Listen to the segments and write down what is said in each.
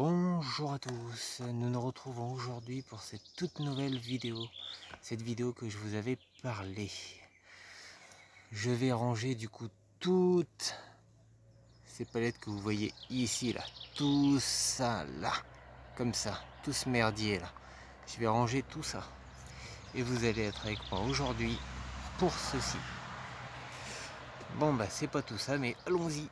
Bonjour à tous, nous nous retrouvons aujourd'hui pour cette toute nouvelle vidéo, cette vidéo que je vous avais parlé. Je vais ranger du coup toutes ces palettes que vous voyez ici là, tout ça là, comme ça, tout ce merdier là. Je vais ranger tout ça et vous allez être avec moi aujourd'hui pour ceci. Bon bah c'est pas tout ça mais allons-y.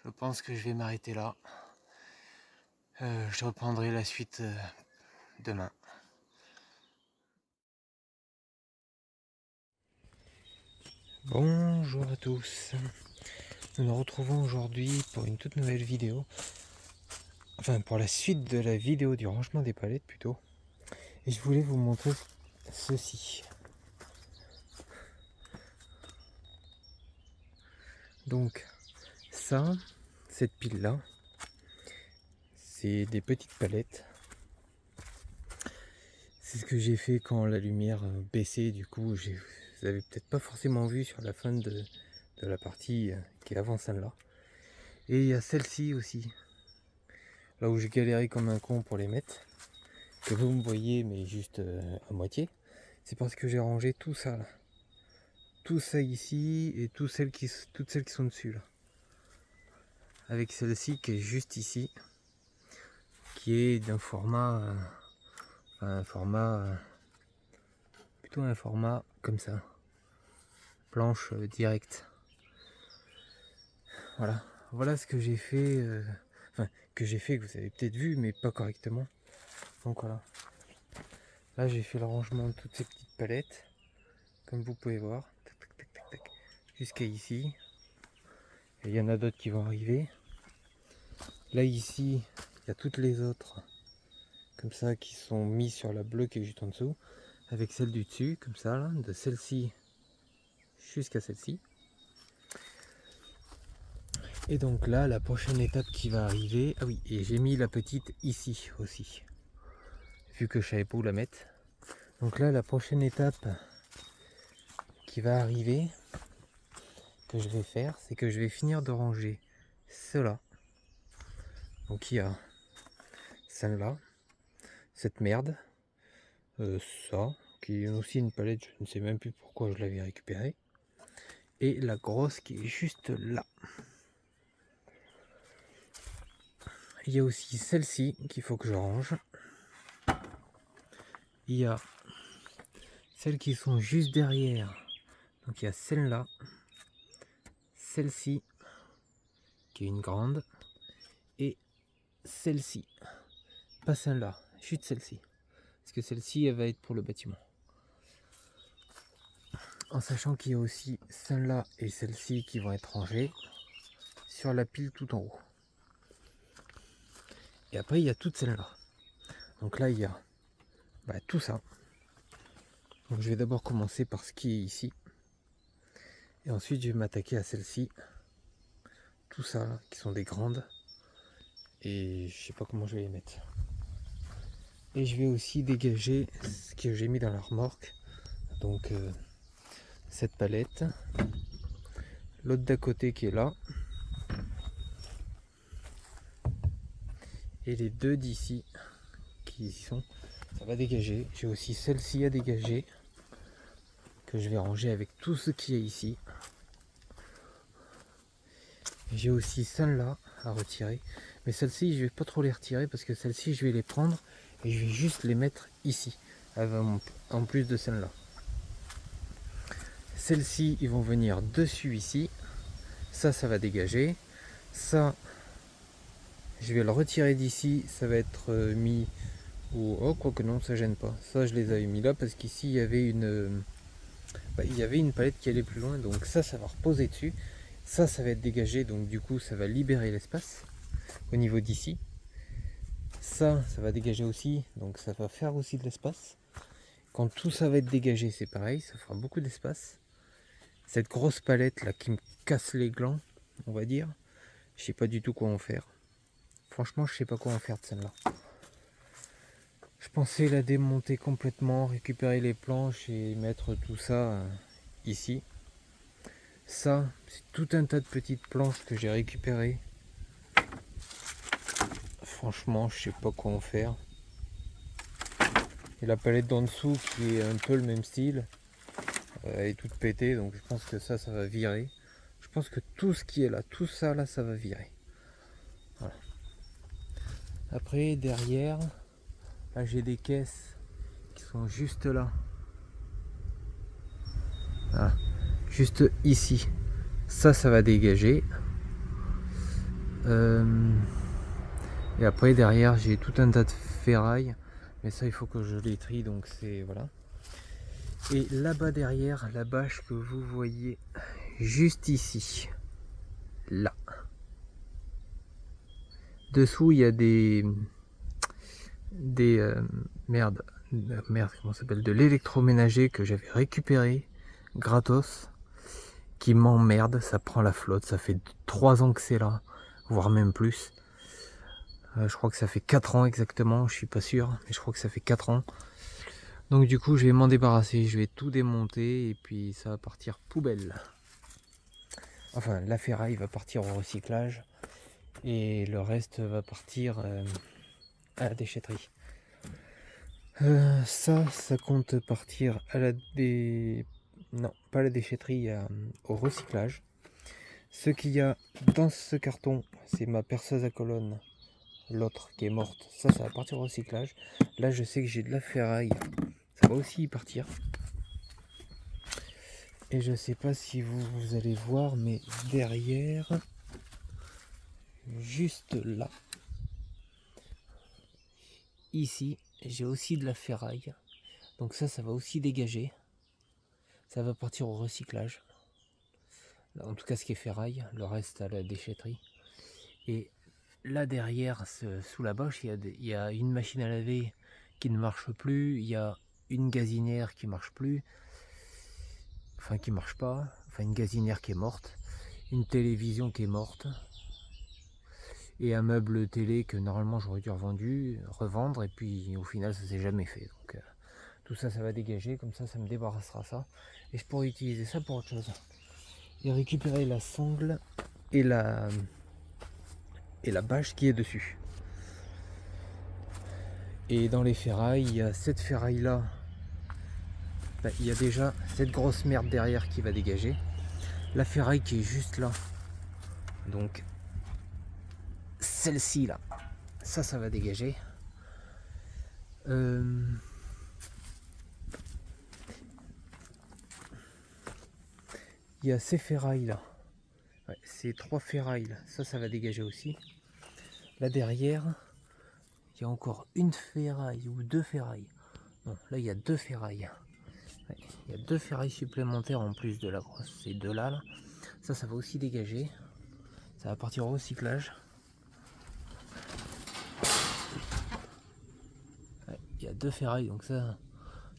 Je pense que je vais m'arrêter là. Je reprendrai la suite demain. Bonjour à tous. Nous nous retrouvons aujourd'hui pour une toute nouvelle vidéo. Enfin, pour la suite de la vidéo du rangement des palettes plutôt. Et je voulais vous montrer ceci. Donc, ça, cette pile-là, c'est des petites palettes. C'est ce que j'ai fait quand la lumière baissait. Du coup, vous avez peut-être pas forcément vu sur la fin de la partie qui est avant celle-là. Et il y a celle-ci aussi. Là où j'ai galéré comme un con pour les mettre. Que vous me voyez, mais juste à moitié. C'est parce que j'ai rangé tout ça là. Tout ça ici et toutes celles qui sont dessus là. Avec celle-ci qui est juste ici. Qui est d'un format... plutôt un format comme ça. Planche directe. Voilà ce que j'ai fait enfin que j'ai fait, que vous avez peut-être vu, mais pas correctement. Donc voilà. Là j'ai fait le rangement de toutes ces petites palettes, comme vous pouvez voir, tac, tac, tac, tac, tac, jusqu'à ici. Et il y en a d'autres qui vont arriver. Là ici, il y a toutes les autres, comme ça, qui sont mises sur la bleue qui est juste en dessous, avec celle du dessus, comme ça, là, de celle-ci jusqu'à celle-ci. Et donc là, la prochaine étape qui va arriver, ah oui, et j'ai mis la petite ici aussi, vu que je savais pas où la mettre. Donc là, la prochaine étape qui va arriver, que je vais faire, c'est que je vais finir de ranger cela. Donc il y a celle-là, cette merde, ça, qui est aussi une palette, je ne sais même plus pourquoi je l'avais récupérée, et la grosse qui est juste là. Il y a aussi celle-ci qu'il faut que je range. Il y a celles qui sont juste derrière. Donc il y a celle-là, celle-ci, qui est une grande, et celle-ci. Pas celle-là, juste celle-ci. Parce que celle-ci, elle va être pour le bâtiment. En sachant qu'il y a aussi celle-là et celle-ci qui vont être rangées sur la pile tout en haut. Et après, il y a toutes celles-là. Donc là, il y a tout ça. Donc je vais d'abord commencer par ce qui est ici. Et ensuite, je vais m'attaquer à celle-ci. Tout ça, là, qui sont des grandes. Et je sais pas comment je vais les mettre. Et je vais aussi dégager ce que j'ai mis dans la remorque. Donc cette palette. L'autre d'à côté qui est là. Et les deux d'ici qui y sont. Ça va dégager. J'ai aussi celle-ci à dégager. Que je vais ranger avec tout ce qui est ici. J'ai aussi celle-là à retirer. Mais celle-ci, je vais pas trop les retirer parce que celle-ci, je vais les prendre et je vais juste les mettre ici. En plus de celle-là. Celles-ci, ils vont venir dessus ici. Ça va dégager. Ça, je vais le retirer d'ici. Ça va être mis... Oh, quoique non, ça gêne pas. Ça, je les avais mis là parce qu'ici, il y avait une palette qui allait plus loin. Donc ça va reposer dessus. Ça va être dégagé. Donc du coup, ça va libérer l'espace au niveau d'ici. Ça va dégager aussi. Donc ça va faire aussi de l'espace. Quand tout ça va être dégagé, c'est pareil. Ça fera beaucoup d'espace. Cette grosse palette là qui me casse les glands, on va dire, je sais pas du tout quoi en faire. Franchement, je sais pas quoi en faire de celle-là. Je pensais la démonter complètement, récupérer les planches et mettre tout ça ici. Ça, c'est tout un tas de petites planches que j'ai récupérées. Franchement, je sais pas quoi en faire. Et la palette d'en dessous qui est un peu le même style, elle est toute pétée, donc je pense que ça va virer. Je pense que tout ce qui est là, tout ça là, ça va virer. Voilà. Après, derrière, là j'ai des caisses qui sont juste là. Voilà. Juste ici. Ça va dégager. Et après, derrière, j'ai tout un tas de ferraille. Mais ça, il faut que je les trie, donc c'est... Voilà. Et là-bas derrière, la bâche que vous voyez juste ici. Là. Dessous, il y a des merde, comment ça s'appelle, de l'électroménager que j'avais récupéré gratos, qui m'emmerde, ça prend la flotte, ça fait 3 ans que c'est là, voire même plus. Je crois que ça fait 4 ans exactement, je suis pas sûr, mais je crois que ça fait 4 ans. Donc du coup, je vais m'en débarrasser, je vais tout démonter et puis ça va partir poubelle. Enfin, la ferraille va partir au recyclage et le reste va partir à la déchetterie. Ça compte partir à la non, pas à la déchetterie, au recyclage. Ce qu'il y a dans ce carton, c'est ma perceuse à colonne, l'autre qui est morte. Ça va partir au recyclage. Là, je sais que j'ai de la ferraille, ça va aussi y partir. Et je sais pas si vous allez voir, mais derrière, juste là. Ici, j'ai aussi de la ferraille. Donc ça va aussi dégager. Ça va partir au recyclage. Là, en tout cas, ce qui est ferraille, le reste à la déchetterie. Et là derrière, sous la bâche, il y a une machine à laver qui ne marche plus. Il y a une gazinière qui marche plus. Enfin, qui marche pas. Enfin, une gazinière qui est morte. Une télévision qui est morte. Et un meuble télé que normalement j'aurais dû revendre. Et puis au final, ça s'est jamais fait. Donc tout ça, ça va dégager. Comme ça me débarrassera ça. Et je pourrais utiliser ça pour autre chose. Et récupérer la sangle et la bâche qui est dessus. Et dans les ferrailles, il y a cette ferraille là. Il y a déjà cette grosse merde derrière qui va dégager. La ferraille qui est juste là. Donc celle-ci là. Ça va dégager. Il y a ces ferrailles là. Ouais, ces 3 ferrailles là. Ça va dégager aussi. Là derrière, il y a encore une ferraille ou 2 ferrailles. Non, là il y a 2 ferrailles. Ouais, il y a 2 ferrailles supplémentaires en plus de la grosse. Ces deux là. Ça va aussi dégager. Ça va partir au recyclage. Ouais, il y a 2 ferrailles, donc ça,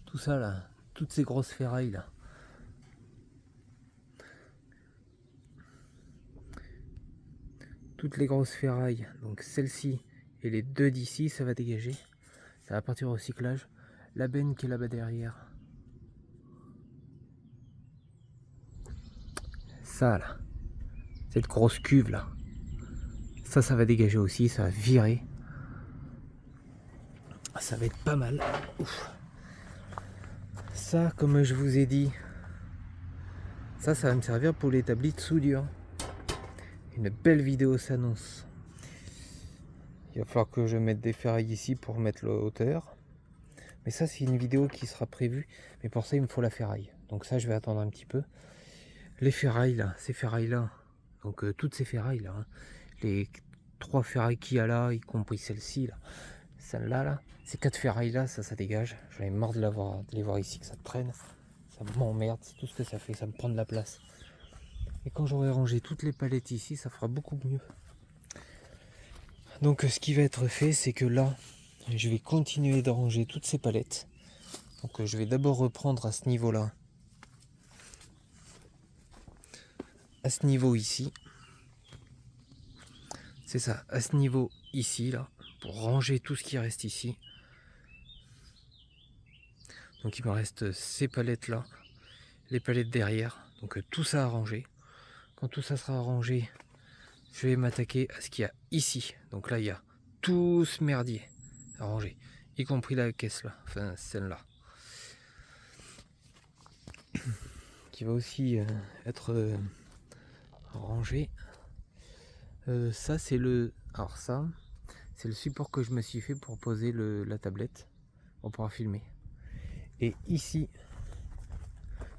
tout ça là, toutes ces grosses ferrailles là. Toutes les grosses ferrailles, donc celle-ci et les 2 d'ici, ça va dégager. Ça va partir au recyclage. La benne qui est là-bas derrière. Ça là. Cette grosse cuve là. Ça va dégager aussi, ça va virer. Ça va être pas mal. Ouf. Ça, comme je vous ai dit, ça va me servir pour l'établi de soudure. Une belle vidéo s'annonce. Il va falloir que je mette des ferrailles ici pour mettre la hauteur. Mais ça, c'est une vidéo qui sera prévue. Mais pour ça, il me faut la ferraille. Donc ça, je vais attendre un petit peu. Les ferrailles là, ces ferrailles là. Donc toutes ces ferrailles là. Hein. Les 3 ferrailles qu'il y a là, y compris celle-ci là. Celle-là là. Ces 4 ferrailles là, ça dégage. J'en ai marre de les voir ici, que ça traîne. Ça m'emmerde, c'est tout ce que ça fait. Ça me prend de la place. Et quand j'aurai rangé toutes les palettes ici, ça fera beaucoup mieux. Donc ce qui va être fait, c'est que là, je vais continuer de ranger toutes ces palettes. Donc je vais d'abord reprendre à ce niveau-là. À ce niveau ici. C'est ça, à ce niveau ici, là, pour ranger tout ce qui reste ici. Donc il me reste ces palettes-là, les palettes derrière. Donc tout ça à ranger. Quand tout ça sera rangé, je vais m'attaquer à ce qu'il y a ici. Donc là, il y a tout ce merdier à ranger, y compris la caisse là, enfin celle-là. Qui va aussi être rangée. Ça c'est le. Alors ça, c'est le support que je me suis fait pour poser la tablette. On pourra filmer. Et ici,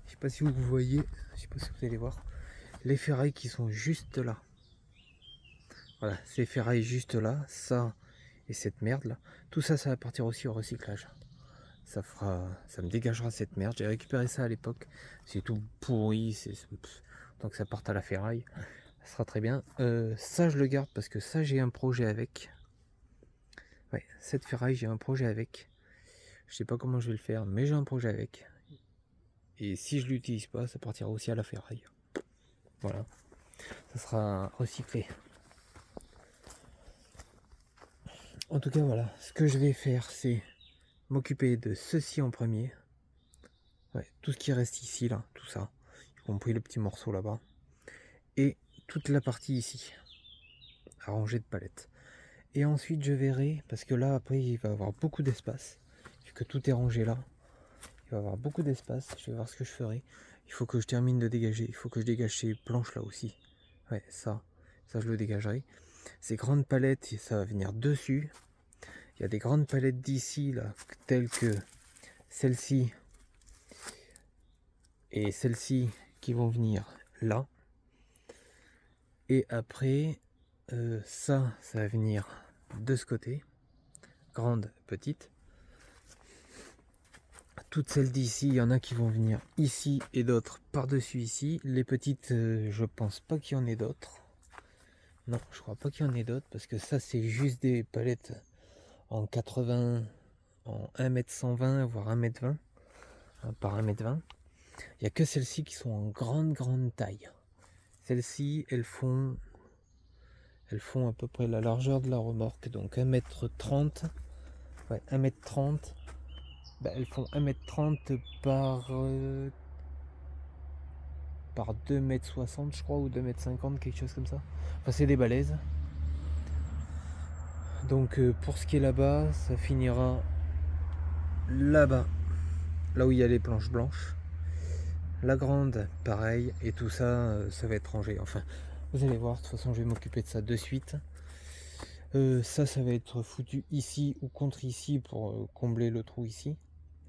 je sais pas si vous voyez, je sais pas si vous allez voir, les ferrailles qui sont juste là. Voilà, ces ferrailles juste là, ça et cette merde là, tout ça, ça va partir aussi au recyclage. Ça me dégagera cette merde. J'ai récupéré ça à l'époque. C'est tout pourri, tant que ça parte à la ferraille, ça sera très bien. Ça, je le garde parce que ça, j'ai un projet avec. Ouais, cette ferraille, j'ai un projet avec. Je sais pas comment je vais le faire, mais j'ai un projet avec. Et si je l'utilise pas, ça partira aussi à la ferraille. Voilà, ça sera recyclé. En tout cas, voilà, ce que je vais faire, c'est m'occuper de ceci en premier. Ouais, tout ce qui reste ici, là, tout ça, y compris le petit morceau là-bas. Et toute la partie ici, à ranger de palettes. Et ensuite, je verrai, parce que là, après, il va y avoir beaucoup d'espace. Vu que tout est rangé là, il va y avoir beaucoup d'espace. Je vais voir ce que je ferai. Il faut que je termine de dégager. Il faut que je dégage ces planches là aussi. Ouais, ça je le dégagerai. Ces grandes palettes, ça va venir dessus. Il y a des grandes palettes d'ici, là, telles que celle-ci et celle-ci qui vont venir là. Et après, Ça va venir de ce côté, grande, petite. Toutes celles d'ici, il y en a qui vont venir ici et d'autres par-dessus ici. Les petites, je pense pas qu'il y en ait d'autres. Non, je crois pas qu'il y en ait d'autres parce que ça c'est juste des palettes en 80, en 1m120 voire 1m20 par 1m20. Il n'y a que celles-ci qui sont en grande taille. Celles-ci, elles font à peu près la largeur de la remorque, donc 1m30. Ouais, 1m30. Bah, elles font 1m30 par 2m60 je crois, ou 2m50, quelque chose comme ça. Enfin c'est des balaises. Donc pour ce qui est là-bas, ça finira là-bas, là où il y a les planches blanches. La grande, pareil, et tout ça, ça va être rangé. Enfin, vous allez voir, de toute façon je vais m'occuper de ça de suite. Ça va être foutu ici ou contre ici pour combler le trou ici,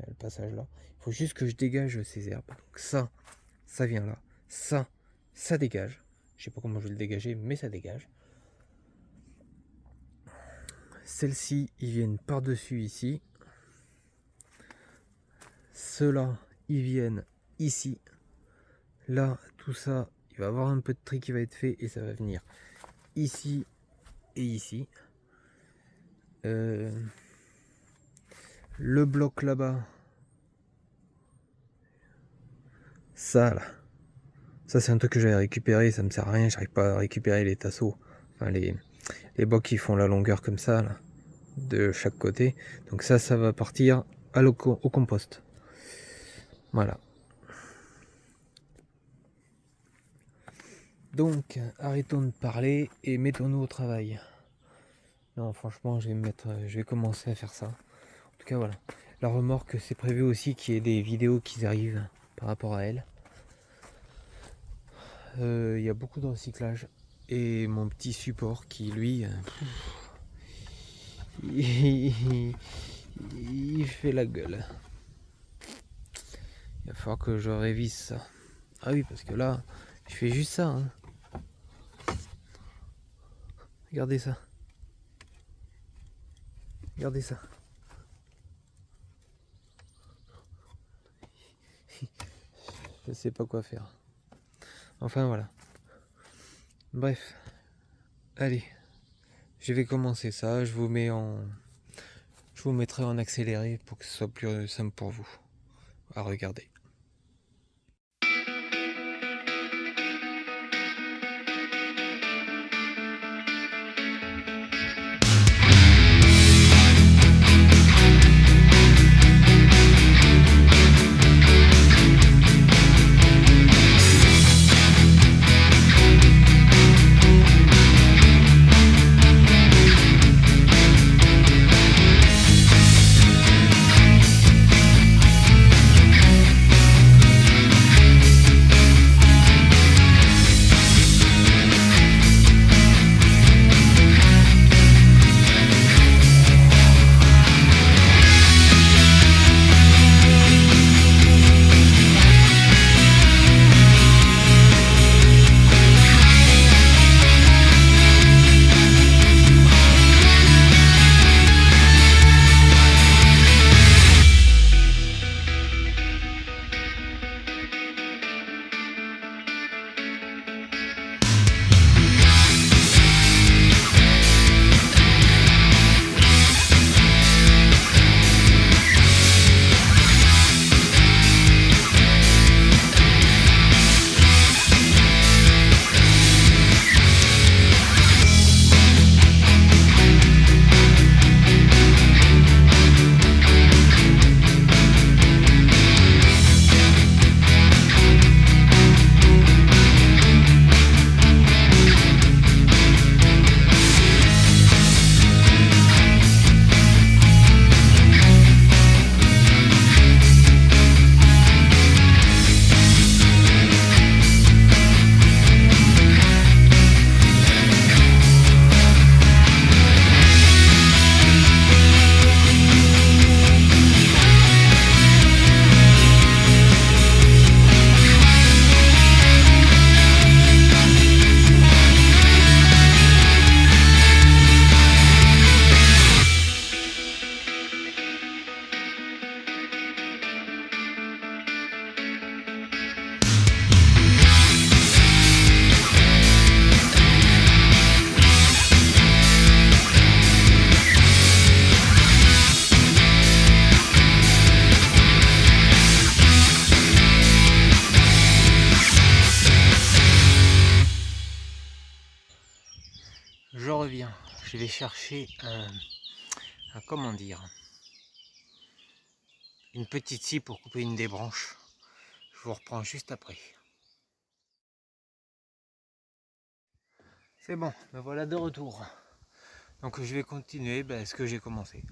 le passage là. Il faut juste que je dégage ces herbes. Donc ça vient là. Ça dégage. Je sais pas comment je vais le dégager, mais ça dégage. Celles-ci, ils viennent par-dessus ici. Ceux-là, ils viennent ici. Là, tout ça, il va y avoir un peu de tri qui va être fait et ça va venir ici et ici. Le bloc là-bas, ça là, ça c'est un truc que j'avais récupéré, ça me sert à rien, j'arrive pas à récupérer les tasseaux, enfin les blocs qui font la longueur comme ça là, de chaque côté. Donc ça va partir au compost. Voilà. Donc arrêtons de parler et mettons-nous au travail. Non, franchement, je vais commencer à faire ça. En tout cas, voilà. La remorque, c'est prévu aussi qu'il y ait des vidéos qui arrivent par rapport à elle. Il y a beaucoup de recyclage. Et mon petit support qui, lui, il fait la gueule. Il va falloir que je révise ça. Ah oui, parce que là, je fais juste ça. Hein. Regardez ça. Regardez ça. Je sais pas quoi faire. Enfin voilà. Bref. Allez. Je vais commencer ça. Je vous mettrai en accéléré pour que ce soit plus simple pour vous à regarder. aller chercher comment dire, une petite scie pour couper une des branches. Je vous reprends juste après. C'est bon, me voilà de retour. Donc je vais continuer ce que j'ai commencé.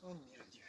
Oh mon Dieu.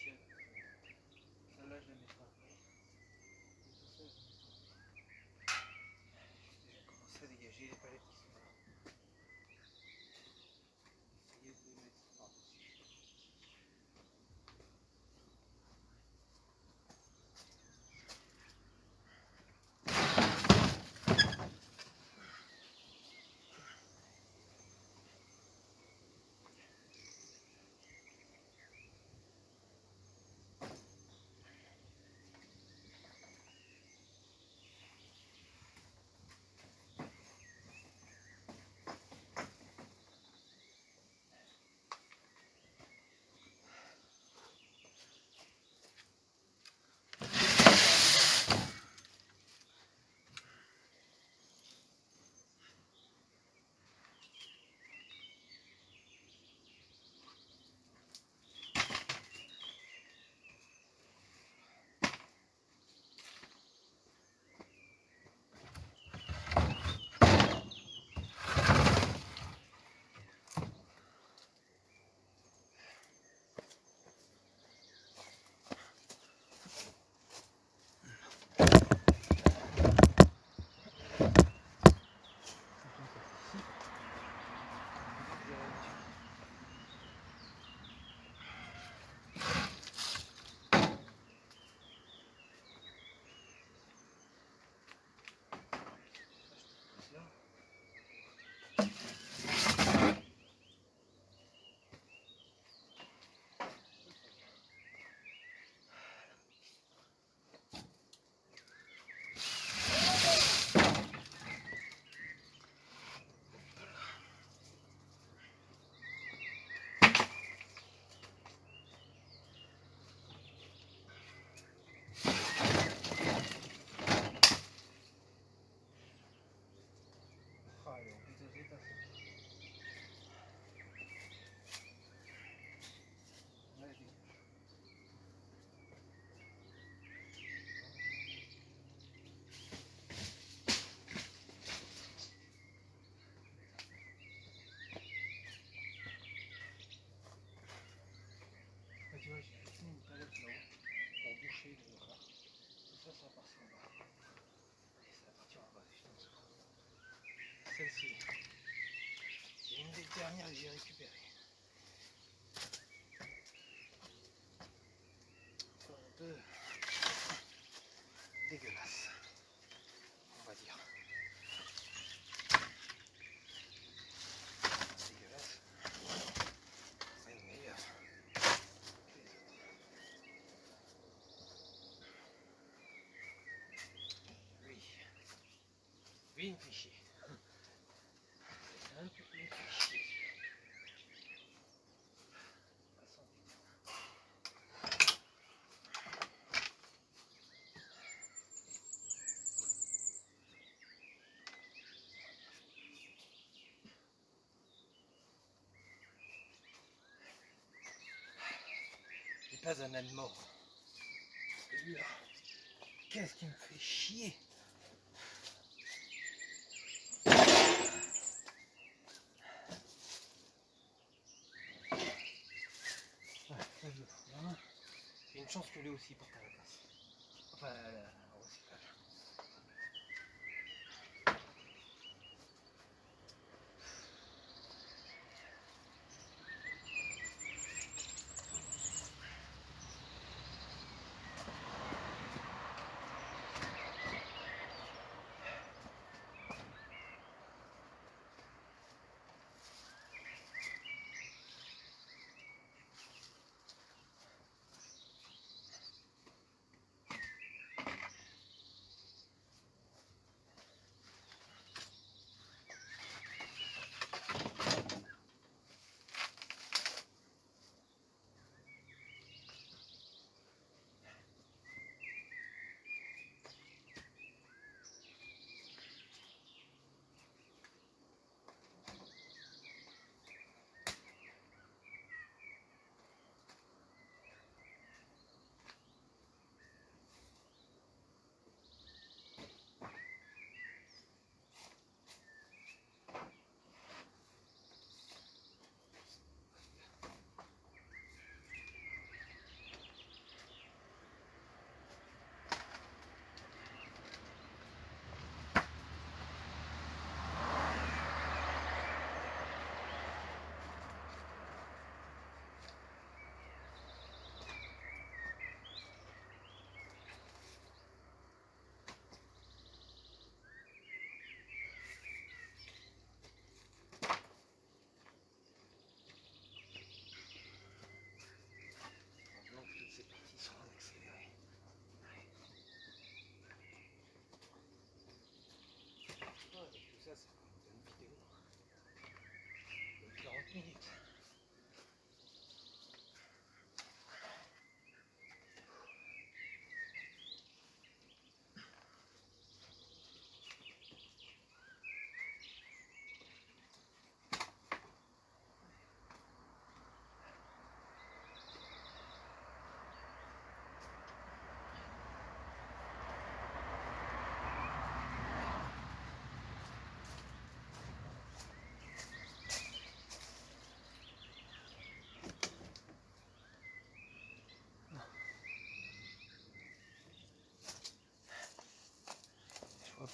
tienne. Celle-là, je la mettrai après. Tout ça, je vais commencer à dégager les palettes qui sont là. Essayer de les mettre par-dessus. Tu vois, j'ai fixé une palette là-haut pour boucher le là. Tout ça, ça va partir en bas. Et ça va partir en bas, juste en dessous. Celle-ci, c'est une des dernières que j'ai récupérées. Encore un peu dégueulasse, on va dire. Dégueulasse, c'est une meilleure. Oui, oui, une cliché. Un peu plus cliché. Pas un âne mort. Celui-là, qu'est-ce qui me fait chier? C'est une chance que lui aussi porte à la place. Enfin, au recyclage.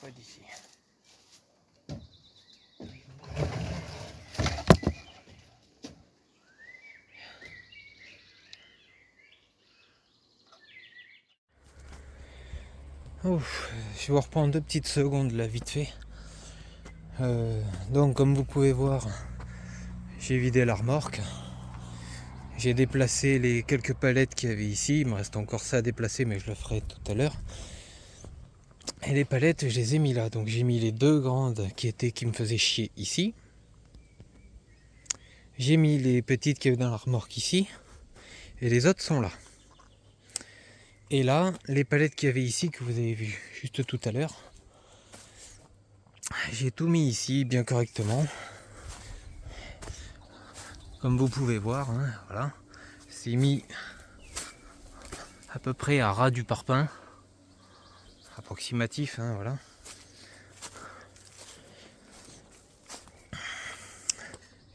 pas d'ici. Ouf, je vais vous reprendre 2 petites secondes là vite fait. Donc comme vous pouvez voir, j'ai vidé la remorque. J'ai déplacé les quelques palettes qu'il y avait ici. Il me reste encore ça à déplacer, mais je le ferai tout à l'heure. Et les palettes, je les ai mis là. Donc j'ai mis les 2 grandes qui me faisaient chier ici. J'ai mis les petites qui avaient dans la remorque ici. Et les autres sont là. Et là, les palettes qu'il y avait ici, que vous avez vu juste tout à l'heure, j'ai tout mis ici bien correctement. Comme vous pouvez voir, hein, voilà. C'est mis à peu près à ras du parpaing. Approximatif, hein, voilà.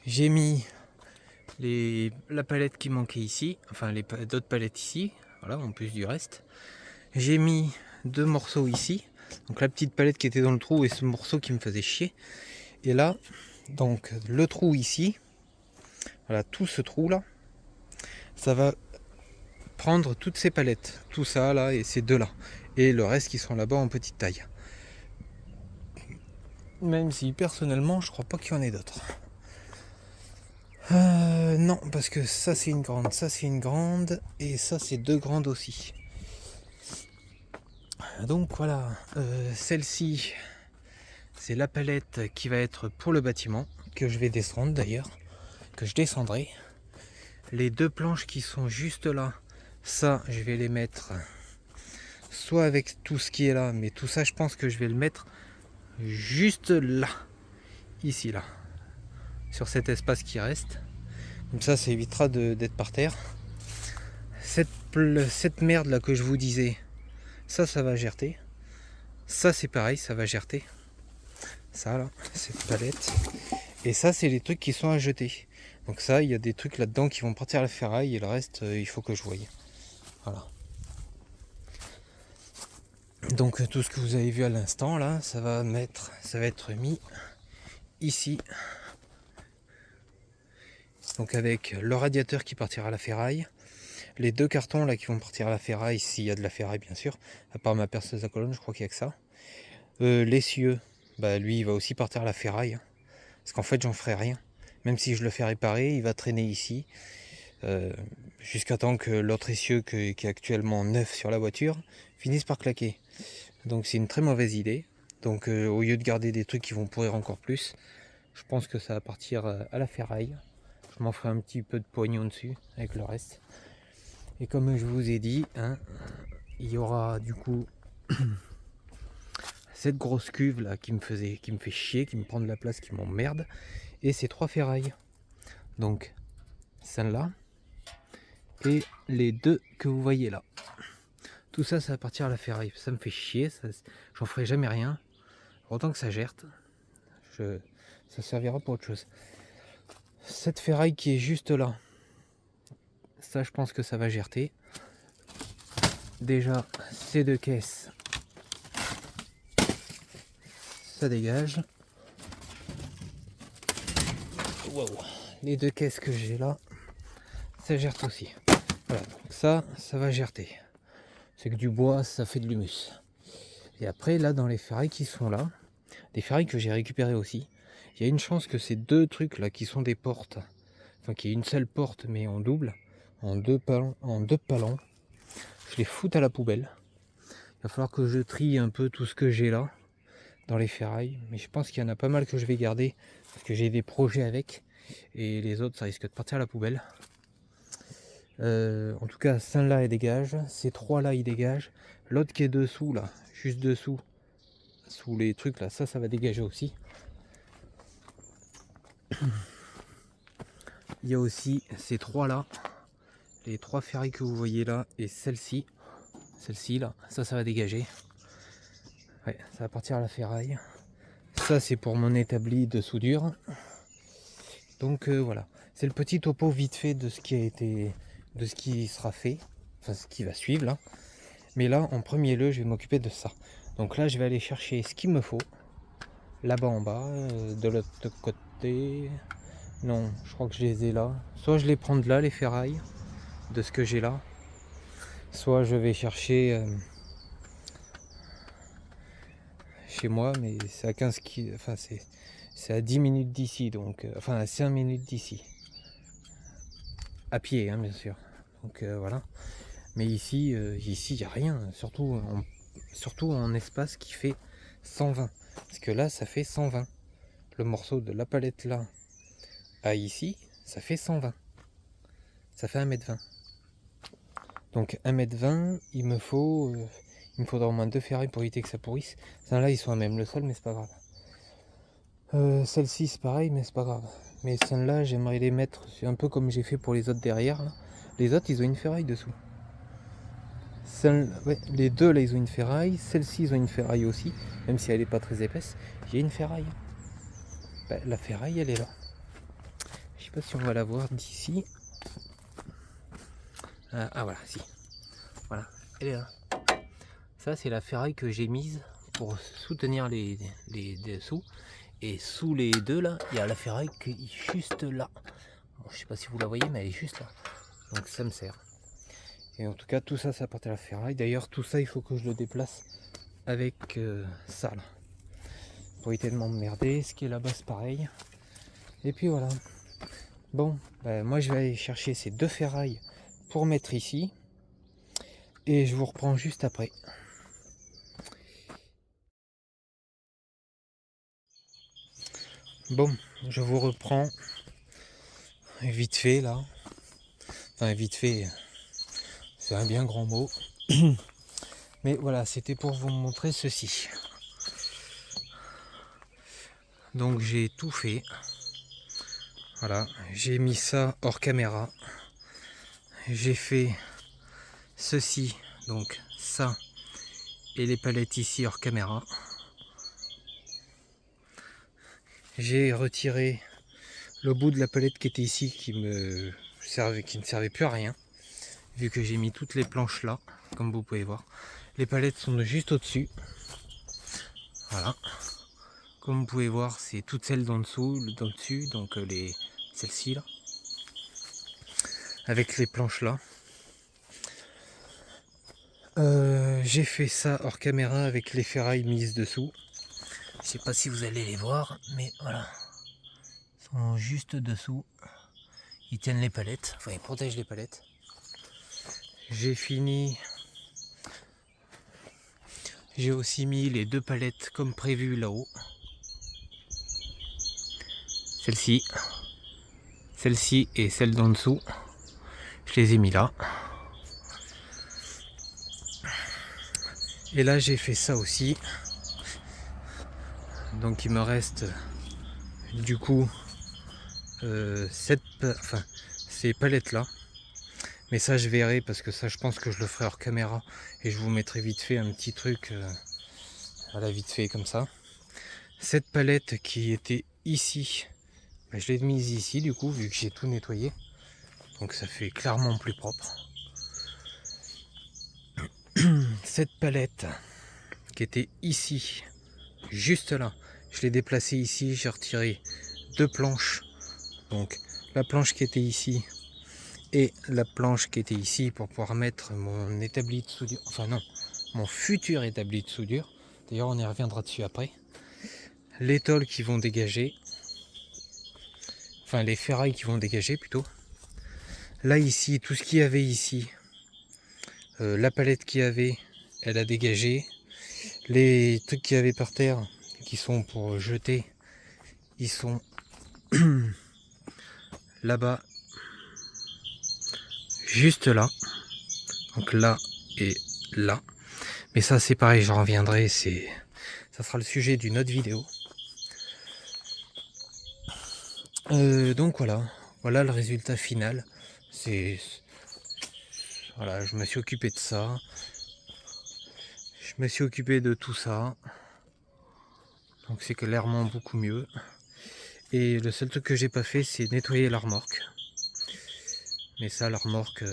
J'ai mis la palette qui manquait ici, enfin d'autres palettes ici, voilà, en plus du reste. J'ai mis 2 morceaux ici, donc la petite palette qui était dans le trou et ce morceau qui me faisait chier. Et là, donc le trou ici, voilà, tout ce trou là, ça va prendre toutes ces palettes, tout ça là et ces deux là, et le reste qui sont là-bas en petite taille. Même si personnellement, je crois pas qu'il y en ait d'autres. Non, parce que ça c'est une grande, ça c'est une grande, et ça c'est 2 grandes aussi. Donc voilà, celle-ci, c'est la palette qui va être pour le bâtiment, que je vais descendre d'ailleurs, que je descendrai. Les 2 planches qui sont juste là, ça je vais les mettre soit avec tout ce qui est là, mais tout ça je pense que je vais le mettre juste là, ici là, sur cet espace qui reste. Comme ça évitera d'être par terre. Cette merde là que je vous disais, ça va gerter. Ça c'est pareil, ça va gerter. Ça là, cette palette. Et ça c'est les trucs qui sont à jeter. Donc ça, il y a des trucs là-dedans qui vont partir à la ferraille et le reste, il faut que je voie. Voilà. Donc tout ce que vous avez vu à l'instant là, ça va être mis ici. Donc avec le radiateur qui partira à la ferraille, les 2 cartons là qui vont partir à la ferraille, s'il y a de la ferraille bien sûr, à part ma perceuse à colonne, je crois qu'il n'y a que ça. L'essieu, bah lui il va aussi partir à la ferraille, hein, parce qu'en fait j'en ferai rien. Même si je le fais réparer, il va traîner ici, jusqu'à temps que l'autre essieu qui est actuellement neuf sur la voiture finisse par claquer. Donc c'est une très mauvaise idée. Donc au lieu de garder des trucs qui vont pourrir encore plus, je pense que ça va partir à la ferraille. Je m'en ferai un petit peu de pognon dessus avec le reste. Et comme je vous ai dit, hein, il y aura du coup cette grosse cuve là qui me fait chier, qui me prend de la place, qui m'emmerde, et ces 3 ferrailles. Donc celle-là et les 2 que vous voyez là. Tout ça, ça va partir à la ferraille. Ça me fait chier, j'en ferai jamais rien. Autant que ça gerte, ça servira pour autre chose. Cette ferraille qui est juste là, ça je pense que ça va gerter. Déjà ces 2 caisses, ça dégage. Wow. Les 2 caisses que j'ai là, ça gerte aussi. Voilà, donc ça va gerter. C'est que du bois, ça fait de l'humus. Et après là dans les ferrailles qui sont là, des ferrailles que j'ai récupérées aussi, il y a une chance que ces 2 trucs là qui sont des portes, enfin qui est une seule porte mais en double, en deux palans, je les foute à la poubelle. Il va falloir que je trie un peu tout ce que j'ai là dans les ferrailles, mais je pense qu'il y en a pas mal que je vais garder parce que j'ai des projets avec, et les autres ça risque de partir à la poubelle. En tout cas celle-là elle dégage, ces 3 là ils dégagent, l'autre qui est dessous là, juste dessous, sous les trucs là, ça va dégager aussi. Il y a aussi ces 3 là, les 3 ferrailles que vous voyez là, et celle-ci là, ça va dégager. Ouais, ça va partir à la ferraille. Ça c'est pour mon établi de soudure. Donc voilà, c'est le petit topo vite fait de ce qui sera fait, enfin ce qui va suivre là. Mais là en premier lieu je vais m'occuper de ça. Donc là je vais aller chercher ce qu'il me faut. Là-bas en bas, de l'autre côté. Non, je crois que je les ai là. Soit je les prends de là, les ferrailles, de ce que j'ai là. Soit je vais chercher chez moi, mais c'est à 15 km. Enfin, c'est à 10 minutes d'ici, donc. Enfin, à 5 minutes d'ici. À pied, hein, bien sûr. Donc voilà. Mais ici, il n'y a rien. Surtout en espace qui fait 120. Parce que là, ça fait 120. Le morceau de la palette là à ici, ça fait 120. Ça fait 1,20 m. Donc 1,20 m, il me faudra au moins 2 ferrailles pour éviter que ça pourrisse. Là, ils sont à même le sol, mais c'est pas grave. Celle-ci, c'est pareil, mais c'est pas grave. Mais celle-là, j'aimerais les mettre un peu comme j'ai fait pour les autres derrière. Là. Les autres, ils ont une ferraille dessous. Ouais, les deux, là, ils ont une ferraille. Celle-ci, ils ont une ferraille aussi, même si elle n'est pas très épaisse. Il y a une ferraille. Ben, la ferraille, elle est là. Je sais pas si on va la voir d'ici. Ah voilà, si. Voilà, elle est là. Ça, c'est la ferraille que j'ai mise pour soutenir les dessous. Et sous les deux, là, il y a la ferraille qui est juste là. Bon, je sais pas si vous la voyez, mais elle est juste là. Donc ça me sert. Et en tout cas, tout ça, ça apporte à la ferraille. D'ailleurs, tout ça, il faut que je le déplace avec ça, là. Pour éviter de m'emmerder. Ce qui est là-bas, c'est pareil. Et puis voilà. Bon, ben, moi, je vais aller chercher ces deux ferrailles pour mettre ici. Et je vous reprends juste après. Bon, je vous reprends vite fait là. Enfin vite fait, c'est un bien grand mot. Mais voilà, c'était pour vous montrer ceci. Donc j'ai tout fait. Voilà, j'ai mis ça hors caméra. J'ai fait ceci, donc ça et les palettes ici hors caméra. J'ai retiré le bout de la palette qui était ici qui ne servait plus à rien. Vu que j'ai mis toutes les planches là, comme vous pouvez voir. Les palettes sont juste au-dessus. Voilà. Comme vous pouvez voir, c'est toutes celles d'en dessous, dessus, donc celles-ci là. Avec les planches là. J'ai fait ça hors caméra avec les ferrailles mises dessous. Je sais pas si vous allez les voir, mais voilà. Ils sont juste dessous. Ils tiennent les palettes, enfin ils protègent les palettes. J'ai fini. J'ai aussi mis les deux palettes comme prévu là-haut. Celle-ci. Celle-ci et celle d'en dessous. Je les ai mis là. Et là j'ai fait ça aussi. Donc il me reste du coup ces palettes là. Mais ça je verrai parce que ça je pense que je le ferai hors caméra. Et je vous mettrai vite fait un petit truc voilà vite fait comme ça. Cette palette qui était ici, ben, je l'ai mise ici du coup vu que j'ai tout nettoyé. Donc ça fait clairement plus propre. Cette palette qui était ici, juste là, je l'ai déplacée ici, j'ai retiré deux planches. Donc la planche qui était ici et la planche qui était ici pour pouvoir mettre mon établi de soudure. Enfin non, mon futur établi de soudure. D'ailleurs on y reviendra dessus après. Les tôles qui vont dégager. Enfin les ferrailles qui vont dégager plutôt. Là ici, tout ce qu'il y avait ici, la palette qu'il y avait, elle a dégagé. Les trucs qu'il y avait par terre, qui sont pour jeter, ils sont là-bas, juste là. Donc là et là. Mais ça c'est pareil, j'en reviendrai, ça sera le sujet d'une autre vidéo. Donc voilà le résultat final. Voilà, je me suis occupé de ça. Je me suis occupé de tout ça. Donc c'est clairement beaucoup mieux. Et le seul truc que j'ai pas fait, c'est nettoyer la remorque. Mais ça, la remorque,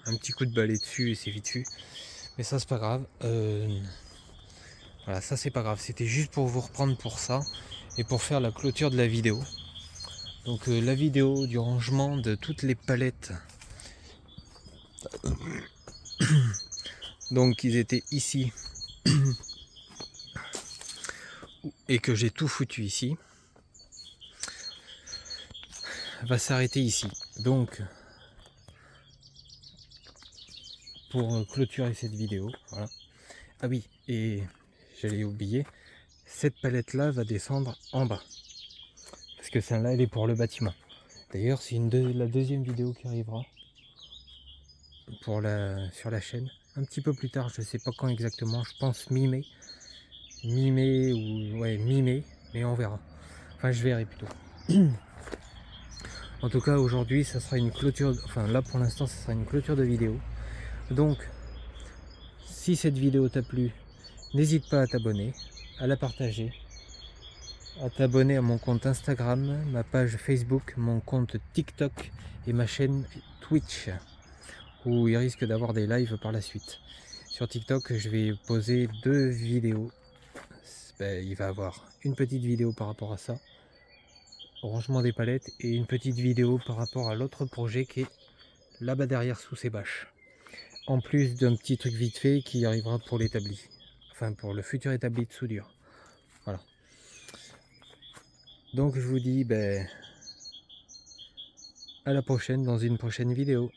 un petit coup de balai dessus et c'est vite fait. Mais ça, c'est pas grave. Voilà, ça c'est pas grave, c'était juste pour vous reprendre pour ça et pour faire la clôture de la vidéo. Donc la vidéo du rangement de toutes les palettes. Donc ils étaient ici et que j'ai tout foutu ici. Va s'arrêter ici. Donc pour clôturer cette vidéo, voilà. Ah oui, et j'allais oublier, cette palette là va descendre en bas. Parce que celle-là elle est pour le bâtiment. D'ailleurs c'est la deuxième vidéo qui arrivera sur la chaîne. Un petit peu plus tard, je sais pas quand exactement, je pense mi-mai. Mi-mai ou ouais mi-mai, mais on verra. Enfin je verrai plutôt. En tout cas aujourd'hui ça sera une clôture, enfin là pour l'instant ça sera une clôture de vidéo. Donc si cette vidéo t'a plu, n'hésite pas à t'abonner, à la partager, à t'abonner à mon compte Instagram, ma page Facebook, mon compte TikTok et ma chaîne Twitch, où il risque d'avoir des lives par la suite. Sur TikTok, je vais poser 2 vidéos. Ben, il va y avoir une petite vidéo par rapport à ça, au rangement des palettes, et une petite vidéo par rapport à l'autre projet qui est là-bas derrière sous ces bâches. En plus d'un petit truc vite fait qui arrivera pour l'établi. Enfin, pour le futur établi de soudure. Voilà. Donc je vous dis à la prochaine dans une prochaine vidéo.